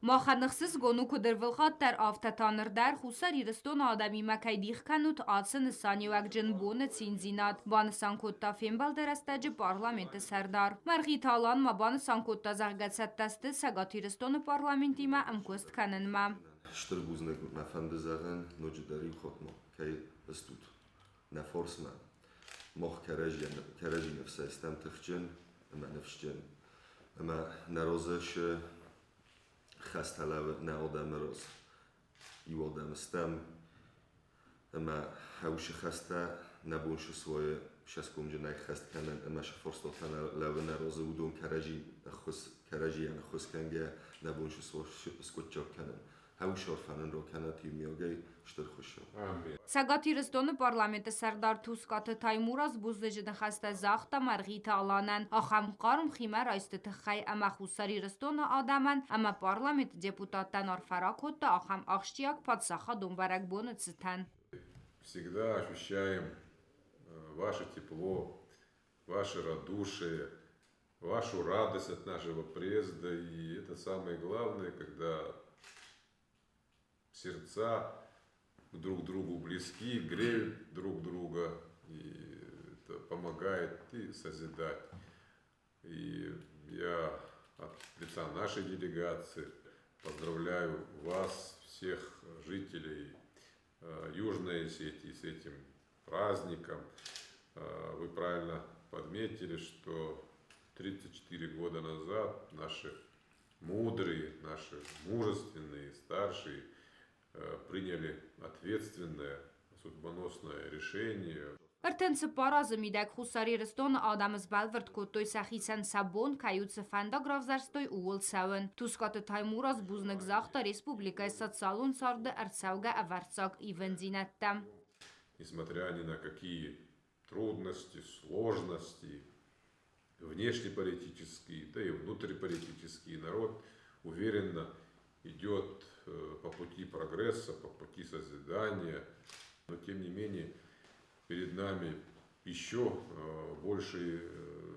Маханықсыз гону кудырвылғат тәр автотанырдар хусар ирыстон адами мәкайдиқ канут адсын санюак джин боны цинзинат. Банысан котта фембалдерастаджи парламенті сәрдар. Марғи талан ма банысан котта зағгатсаттасты сагат ирыстоны парламенті ма әмкөст канын ма. Штыр бузнык мәфәнді зағын нөджідари хотма, кай ұстуд. Нәфорсма. Мох кәрәжі нәфсә істәм тұхчын, әмә нәфшчын. Әмә нәрозышы خسته لب نه آدم راز یو آدم استم اما هوش خسته نبونش سوای شسکم جنگ خست کنن اما شفرستان لب نراز ودون کرجی یعنی خس کنگه نبونش سوای سکوچاک کنن هوش عرفانن رو کنن تیمیاگی شتر خوشم. Սագաթի ռստոնը պարլամենտը սարդար թուսկատը թայմուրազ բուզդեջը խաստը զաղտա մարղիթը ալանան, ախամ կարում խիմար այստը թխայ ամա խուսարի ռստոնը ադաման, ամա պարլամենտ դեպուտատան արֆարակոտը ախամ աղշտիակ պատսախա դոմբարակ բոնը цитан. Всегда ощущаем ваше тепло, ваше радушие, вашу радость от нашего приезда, и это самое главное, когда сердца друг другу близки, греют друг друга, и это помогает и созидать. И я от лица нашей делегации поздравляю вас, всех жителей Южной Осетии, с этим праздником. Вы правильно подметили, что 34 года назад наши мудрые, наши мужественные, старшие приняли ответственное, судьбоносное решение. Արտենցը պարազը միդակ խուսարի ռստոնը ադամս բալվրդ կոտոյ սախիսան սաբոն կայուցը ֆանդա գրավզարստոյ ուղլ սավն։ Թուսկատը թայմուրազ բուզնգ զաղտա республикай социалун сарды арцауга аварцаг и вензинатта. Несмотря ни на какие трудности, сложности, внешнеполитические, да и внутриполитические, народ уверенно идет по пути прогресса, по пути созидания, но тем не менее перед нами еще большие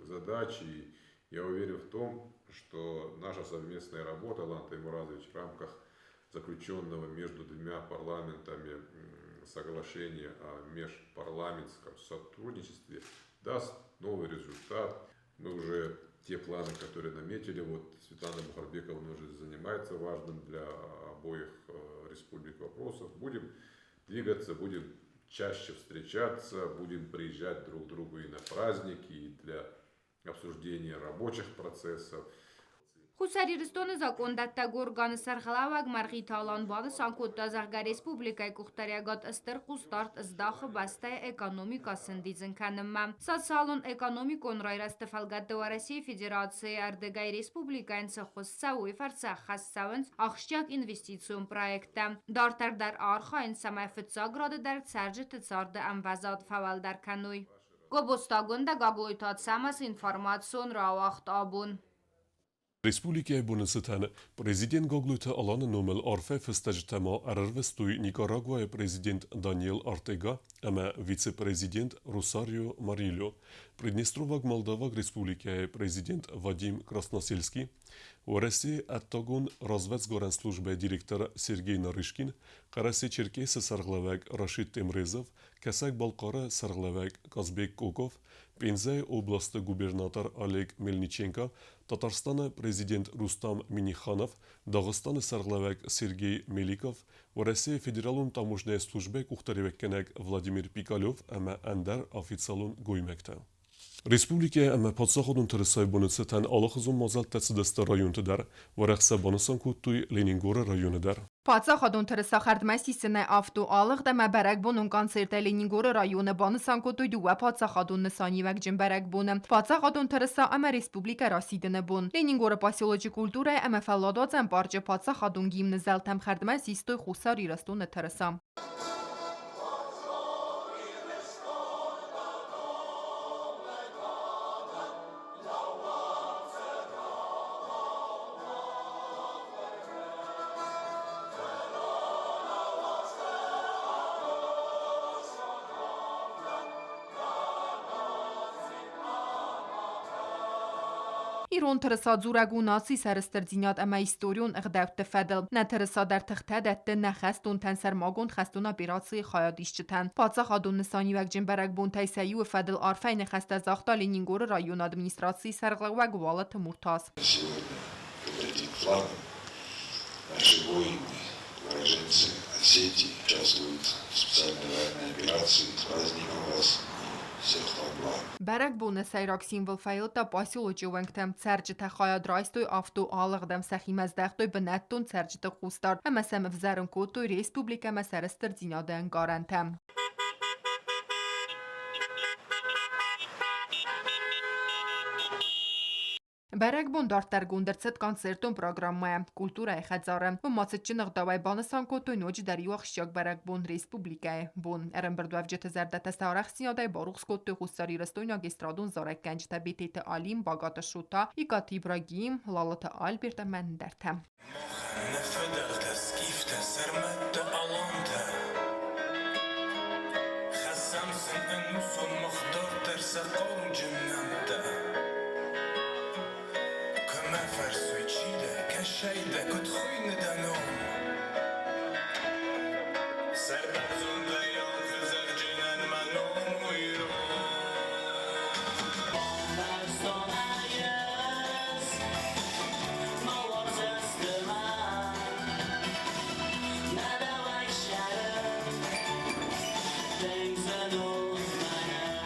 задачи. Я уверен в том, что наша совместная работа, Алан Таймуразович, в рамках заключенного между двумя парламентами соглашения о межпарламентском сотрудничестве даст новый результат. Мы уже те планы, которые наметили, вот Светлана Бухарбековна уже занимается важным для обоих республик вопросов. Будем двигаться, будем чаще встречаться, будем приезжать друг к другу и на праздники, и для обсуждения рабочих процессов. Խուսարի ռստոնը զակոնդատտա գորգանը սարխալավակ մարղի թալան բանը սանքոտտա զաղգա ռեսպուբլիկայ կուղտարյագատ ըստր խուստարտ ըզդախը բաստայ էկономիկա սնդիզն կանմա։ Սացալուն էկономիկոն ռայրաստը ֆալգատը Ռոսիի Ֆեդերացիի արդեգայ ռեսպուբլիկային ծխոսսա ու իվարցա խասսավնց աղշտյակ ինվեստիցիոն պրայեկտա։ Դարտար դար արխային սամայ ֆծագրադը դար ծարջը տծարդը ամվազատ ֆավալ դար կանույ։ Գոբոստագոնդը գագլույթած սամաս ինформացիոն ռավախտ աբուն։ Respublikaya Bunısıtan, Prezident Gogluyta alanı nomel arfe festejtema ararvestuy Nikaragua Prezident Daniel Ortega, ama Vice-Prezident Rosario Murillo, Приднестровак Молдавак Республикая Президент Вадим Красноселский, в России оттогун разведгоренслужбе директор Сергей Нарышкин, Караси Черкесы Сарглавак Рашид Темрезов, Касак Балкара Сарглавак Казбек Коков, Пензай областы губернатор Олег Мельниченко, Татарстана президент Рустам Миниханов, Дагыстаны Сарглавак Сергей Меликов, в России Федералун таможенная службе Кухтаревеккенек Владимир Пикалев, ама Андар официалун Гоймекта. Республика ама подсаходун тырысай бонуцетан алахызун мазалтацидасты районтыдар, варахса бонусан куттуй Ленингора районыдар. Պատսախադուն թրսախարդմայսիսն է ավտու ալղ դեմը բերակ բունուն կանցերտ է Լենինգորը ռայոնը բանսանկոտույ դուա պատսախադուն նսանիվակ ջմբերակ բունը պատսախադուն թրսա ամը ռեսպուբլիկա ռասիդնը բուն Լենինգորը պասիոլոջի կուլտուրա է ամը ֆալադոց եմ պարջը պատսախադուն գիմնը զալթամ խարդմայսիստոյ խուսար իրաստունը թրսա Իրոն թրսա ձուրագունացի սարստրձինյատ ամա իստորիոն ըղդավտ տվեդլ, նա թրսա դար թղթադ էտտը նախաստուն տան սարմագոն խաստուն ապիրացի խայադիշ չտան։ Պացախադուն նսանիվակ ջմբարակ բուն թայսայի ու ֆեդլ արվայ նախաստա զաղտա Լենինգորը ռայոն ադմինիստրացի սարղլավակ վալը թմուրթաս։ Наши воины, уроженцы Осетии, участвуют в специальной военной операции. С праздником вас! Բերակ բունը սայրակ սիմվոլ ֆայլտա պասիոլոջի վենքտեմ ծերջտը խայադրայստոյ ավտու ալղդեմ սախի մազդեղտոյ բնետտուն ծերջտը խուստար հմասեմ վզարն կոտոյ ռեսպուբլիկա մասարստր ձինյադեն կարանտեմ։ Բերակ բուն դարտարգուն դրցետ կանցերտուն պրոգրամմայ կուլտուրա է խածարը, ու մացետ չնղդավայ բանըսան կոտոյ նոջ դարի ուախշյակ բերակ բուն ռեսպուբլիկա է բուն, էրմբրդվավ ջետը զարդատասը արախսինյադայ բարուխ սկոտոյ խուսարի ռստոյնյակ էստրադուն զարականջ տաբիտեյտը ալիմ, բագատը շուտա, իկատ իբրագիմ, լալըտը ալբերտը մանդերտը։ Şeyde kutxuynu danom Sərbəzunda yalqız ərcinən mənon uyrum Onlar sonayız Mavaz əstümə Nədə vay şərim Dengzən uzmanəm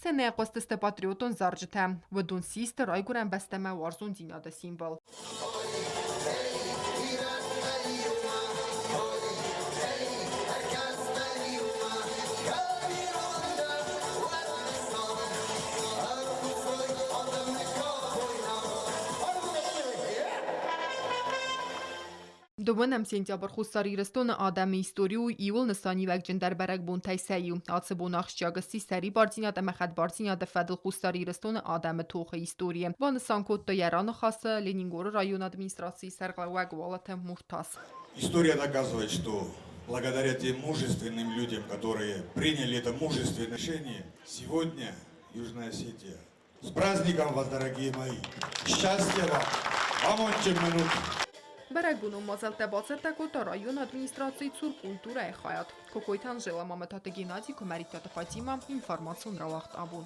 Սենե qoստստը պատրիոտոն զարջտը, վդուն սիստը ռայգուրən բաստեմə վարզուն ձինյադը սիմբոլ։ Դուբոնամ սենտյաբր խուսարի ռստոնը ադամի իստորիու իուլ նսանիվակ ջնդար բարակ բուն թայսայու, ացը բուն աղշճագսի սարի բարձինյատ ամախատ բարձինյատ ֆադլ խուսարի ռստոնը ադամը թողը իստորիը, բանսան կոտը ярանը խասը Ленингоры район администрации сарглавак валата муртас. История доказывает, что благодаря тем мужественным людям, которые приняли это мужественное решение, сегодня Южная Осетия. С праздником вас, дорогие мои! Счастья вам! Помочь минут! Բերակ բունում մազալտե բացերտա կոտա ռայոն ադմինիստրացիի ծուր կուլտուրա է խայատ։ Կոկոյթան ժելա մամետատը գենադի կոմարիտյատը Ֆատիմա ինվարմացիոն ռավախտ աբուն։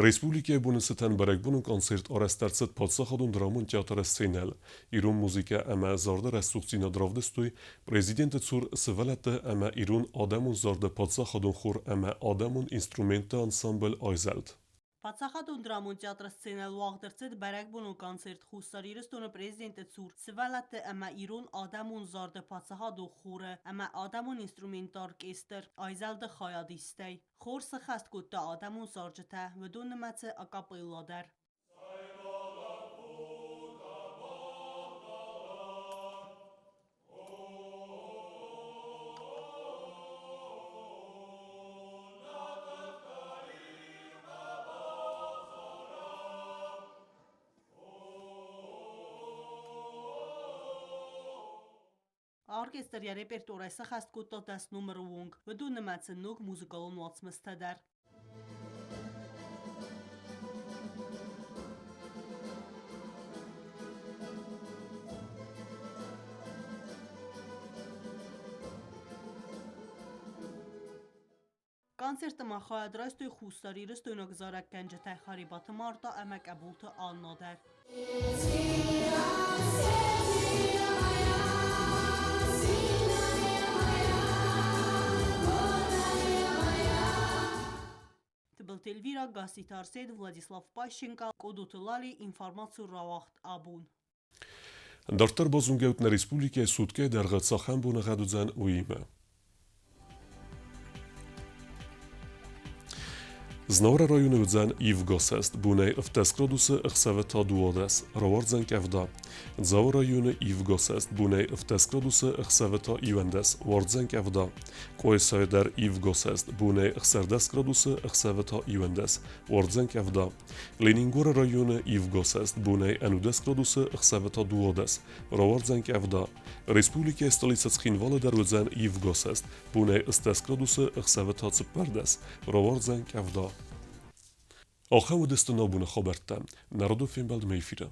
Республикая Бунысытан баракбунун концерт орастарцет подсахадун драмун театра сценал. Ирун музыка ама зарда растукцина дравдыстуй. Президенты цур сывалаты ама ирун адамун зарда подсахадун хур ама адамун инструмента ансамбль айзалд. Պատսախադուն դրամուն տեատրը սցենալ ուաղդրցետ բարակ բունուն կանցերտ խուսար իրստոնը պրեզիդենտը ծուր սվալատը ամա իրուն ադամուն զարդը պատսախադու խուրը ամա ադամուն ինստրումենտար կեստր այզալդը խայադիստեյ խորսը խաստ կուտը ադամուն զարջտա վդուն նմացը ակապելադար orkestr ja repertuare să haskuto das nummer wong. We doen met z'n nog muzikal notsmesteder. Konsertը մախայադրայստույ խուստարիրս տույնոք զարակ կենջտայ խարիբատը մարդա əmək əbultı աննադər։ Тбылт Эльвира, Гасит Арсед, Владислав Пащенко, Կոդուտը լալի ինվարմացու ռավախտ աբուն։ Դարտար բոզունգեուտն Ռեսպուլիկայի սուտկե դարգացախան բունաղադուձան ուիմը։ Znora rajonu vdzan Ivgosest, bunej w Teskrodusy chseweta duodes, rowardzan kevda. Dzao rajonu Ivgosest, bunej w Teskrodusy chseweta iwendes, wardzen kevda. Koesajder Ivgosest, bunej chserdeskrodusy chseweta iwendes, wardzen kevda. Leningura rajonu Ivgosest, bunej enudeskrodusy chseweta duodes, rowardzan kevda. Respublika stolica Schinwale der vdzan Ivgosest, bunej steskrodusy chseweta cyperdes, rowardzan kevda. آخر و دست نابون خبرتن نردو فیلم بلد میفیره